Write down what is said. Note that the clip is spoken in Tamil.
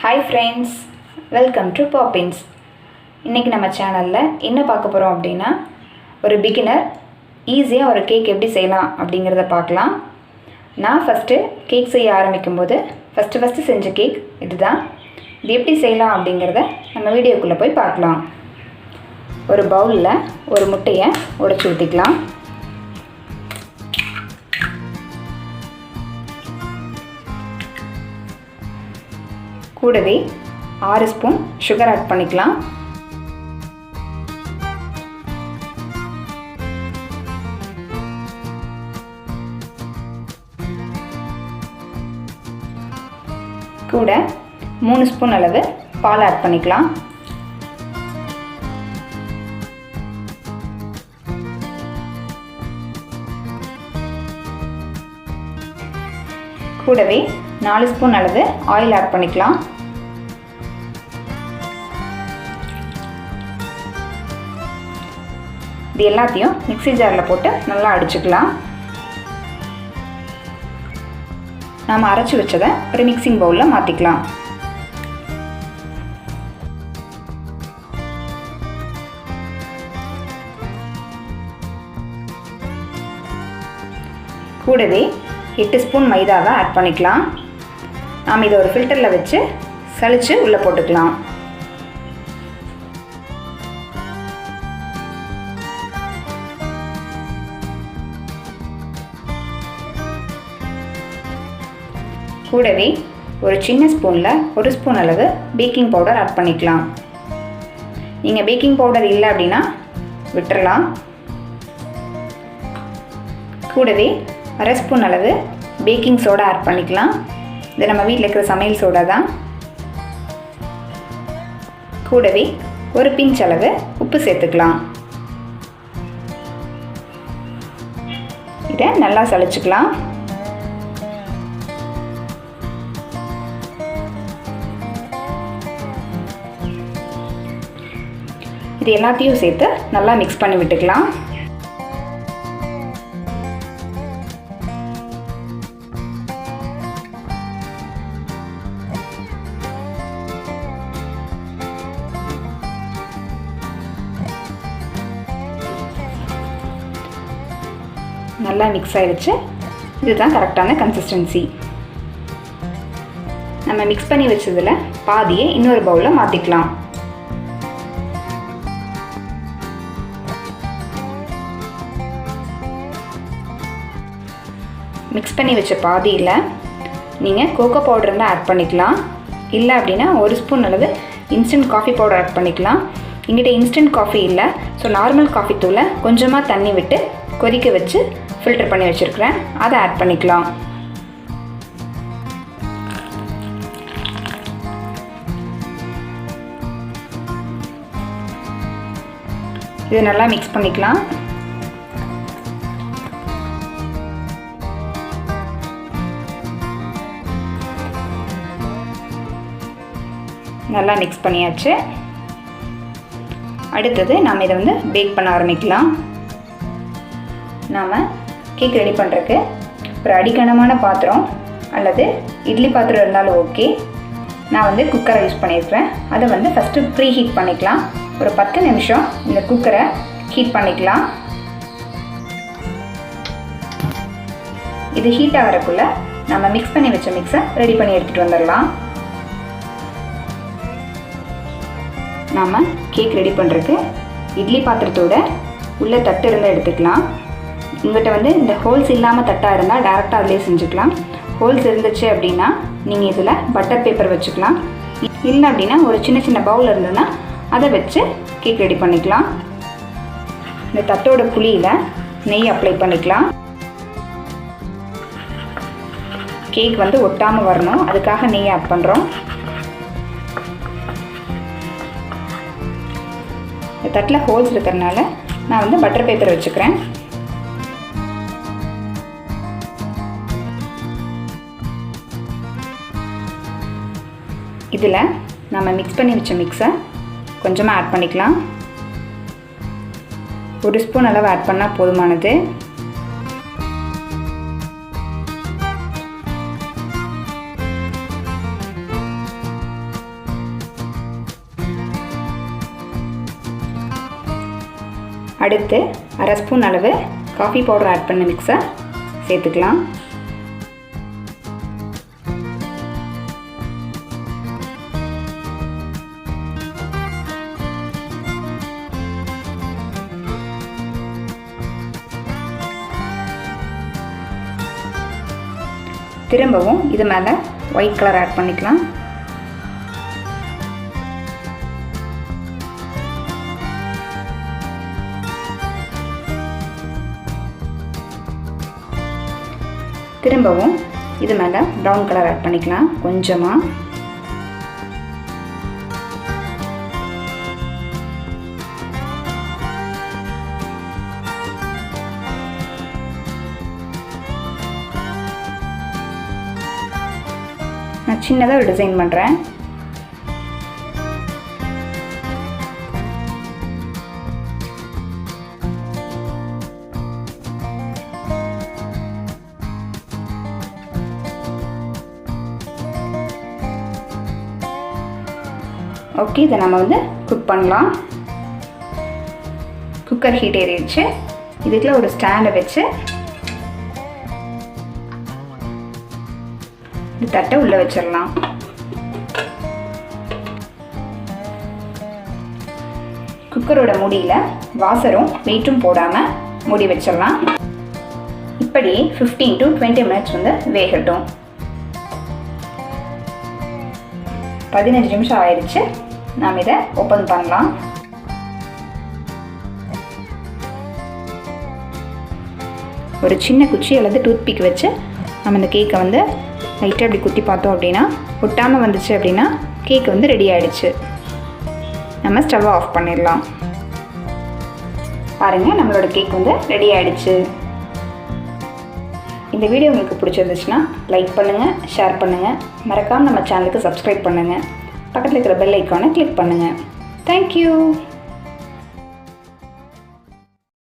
Hi friends, welcome to Poppins. இன்னைக்கு நம்ம சேனல்ல என்ன பார்க்க போறோம் அப்படினா ஒரு பிகினர் ஈஸியா ஒரு கேக் எப்படி செய்யலாம் அப்படிங்கறத பார்க்கலாம். நான் ஃபர்ஸ்ட் கேக் செய்ய ஆரம்பிக்கும்போது ஃபர்ஸ்ட் செஞ்ச கேக் இதுதான். இது எப்படி செய்யலாம் அப்படிங்கறத நம்ம வீடியோக்குள்ள போய் பார்க்கலாம். ஒரு பவுல்ல ஒரு முட்டையை உடைச்சு ஊத்திக்கலாம். கூடவே 6 ஸ்பூன் சுகர் ஆட் பண்ணிக்கலாம். கூட 3 ஸ்பூன் அளவு பால் ஆட் பண்ணிக்கலாம். கூடவே 4 ஸ்பூன் அளவு ஆயில் ஆட் பண்ணிக்கலாம். இது எல்லாத்தையும் மிக்ஸி ஜார்ல போட்டு நல்லா அடிச்சுக்கலாம். நாம அரைச்சு வச்சதை ஒரு மிக்சிங் பவுல்ல மாத்திக்கலாம். கூடவே 8 ஸ்பூன் மைதாவை ஆட் பண்ணிக்கலாம். நாம இதை ஒரு ஃபில்டர்ல வச்சு சலிச்சு உள்ள போட்டுக்கலாம். கூடவே ஒரு சின்ன ஸ்பூன்ல 1 ஸ்பூன் அளவு பேக்கிங் பவுடர் ஆட் பண்ணிக்கலாம். நீங்க பேக்கிங் பவுடர் இல்ல அப்படினா விட்டுறலாம். கூடவே 1/2 ஸ்பூன் அளவு பேக்கிங் சோடா ஆட் பண்ணிக்கலாம். இது நம்ம வீட்ல இருக்கிற சமையல் சோடா தான். கூடவே ஒரு பிஞ்ச் அளவு உப்பு சேர்த்துக்கலாம். இதை நல்லா சலிச்சுக்கலாம். இது எல்லாத்தையும் சேர்த்து நல்லா மிக்ஸ் பண்ணி விட்டுக்கலாம். நல்லா மிக்ஸ் ஆயிடுச்சு. இதுதான் கரெக்டான கன்சிஸ்டன்சி. நம்ம மிக்ஸ் பண்ணி வச்சதுல பாதியை இன்னொரு பவுல்ல மாத்திக்கலாம். மிக்ஸ் பண்ணி வச்ச பாதியில் நீங்கள் கோகோ பவுடர் இருந்தால் ஆட் பண்ணிக்கலாம். இல்லை அப்படின்னா 1 ஸ்பூன் அளவு இன்ஸ்டன்ட் காஃபி பவுடர் ஆட் பண்ணிக்கலாம். எங்கிட்ட இன்ஸ்டன்ட் காஃபி இல்லை, ஸோ நார்மல் காஃபி தூளை கொஞ்சமாக தண்ணி விட்டு கொதிக்க வச்சு ஃபில்டர் பண்ணி வச்சுருக்கிறேன். அதை ஆட் பண்ணிக்கலாம். இது நல்லா மிக்ஸ் பண்ணிக்கலாம். நல்லா மிக்ஸ் பண்ணியாச்சு. அடுத்தது நாம் இதை பேக் பண்ண ஆரம்பிக்கலாம். நாம் கேக் ரெடி பண்ணுறதுக்கு ஒரு அடிக்கனமான பாத்திரம் அல்லது இட்லி பாத்திரம் இருந்தாலும் ஓகே. நான் குக்கரை யூஸ் பண்ணியிருக்கிறேன். அதை ஃபஸ்ட்டு ப்ரீ ஹீட் பண்ணிக்கலாம். ஒரு 10 நிமிஷம் இந்த குக்கரை ஹீட் பண்ணிக்கலாம். இது ஹீட் ஆகிறதுக்குள்ளே நம்ம மிக்ஸ் பண்ணி வச்ச மிக்ஸை ரெடி பண்ணி எடுத்துகிட்டு வந்துடலாம். நாம் கேக் ரெடி பண்ணுறதுக்கு இட்லி பாத்திரத்தோட உள்ள தட்டு இருந்தால் எடுத்துக்கலாம். உங்கள்கிட்ட இந்த ஹோல்ஸ் இல்லாமல் தட்டாக இருந்தால் டேரெக்டாக அதிலே செஞ்சுக்கலாம். ஹோல்ஸ் இருந்துச்சு அப்படின்னா நீங்கள் இதில் பட்டர் பேப்பர் வச்சுக்கலாம். இல்லை அப்படின்னா ஒரு சின்ன சின்ன பவுல் இருந்ததுன்னா அதை வச்சு கேக் ரெடி பண்ணிக்கலாம். இந்த தட்டோட குழியில் நெய் அப்ளை பண்ணிக்கலாம். கேக் ஒட்டாமல் வரணும், அதுக்காக நெய் ஆட் பண்ணுறோம். தட்டில் ஹோல்ஸ் இருக்கிறதுனால நான் பட்டர் பேப்பர் வச்சுக்கிறேன். இதில் நம்ம மிக்ஸ் பண்ணி வச்ச மிக்ஸை கொஞ்சமாக ஆட் பண்ணிக்கலாம். 1 ஸ்பூன் அளவு ஆட் பண்ணால் போதுமானது. அடுத்து அரை ஸ்பூன் அளவு காஃபி பவுடர் ஆட் பண்ண மிக்ஸை சேர்த்துக்கலாம். திரும்பவும் இது மேலே ஒயிட் கலர் ஆட் பண்ணிக்கலாம். திரும்பவும் இது மேலே ப்ரௌன் கலர் ஆட் பண்ணிக்கலாம் கொஞ்சமாக. நான் சின்னதாக ஒரு டிசைன் பண்ணுறேன். ஓகே, இதை நம்ம வந்து குக் பண்ணலாம். குக்கர் ஹீட் ஏறிடுச்சு. இதுக்குள்ள ஒரு ஸ்டாண்டை வச்சு இந்த தட்டை உள்ளே வச்சிடலாம். குக்கரோட மூடியில் வாசரும் வெயிட்டும் போடாமல் மூடி வச்சிடலாம். இப்படி 15 to 20 மினிட்ஸ் வந்து வேகட்டும். 15 நிமிஷம் ஆயிடுச்சு. நாம் இதை ஓப்பன் பண்ணலாம். ஒரு சின்ன குச்சி அல்லது டூத்பிக் வச்சு நம்ம இந்த கேக்கை வந்து லைட்டாக அப்படி குத்தி பார்த்தோம் அப்படின்னா ஒட்டாமல் வந்துச்சு அப்படின்னா கேக் வந்து ரெடி ஆகிடுச்சு. நம்ம ஸ்டவ்வை ஆஃப் பண்ணிடலாம். பாருங்கள், நம்மளோட கேக் வந்து ரெடி ஆகிடுச்சு. இந்த வீடியோ உங்களுக்கு பிடிச்சிருந்துச்சுன்னா லைக் பண்ணுங்கள், ஷேர் பண்ணுங்கள், மறக்காமல் நம்ம சேனலுக்கு சப்ஸ்கிரைப் பண்ணுங்கள், பக்கத்தில் இருக்கிற பெல் ஐக்கானை கிளிக் பண்ணுங்கள். தேங்க்யூ.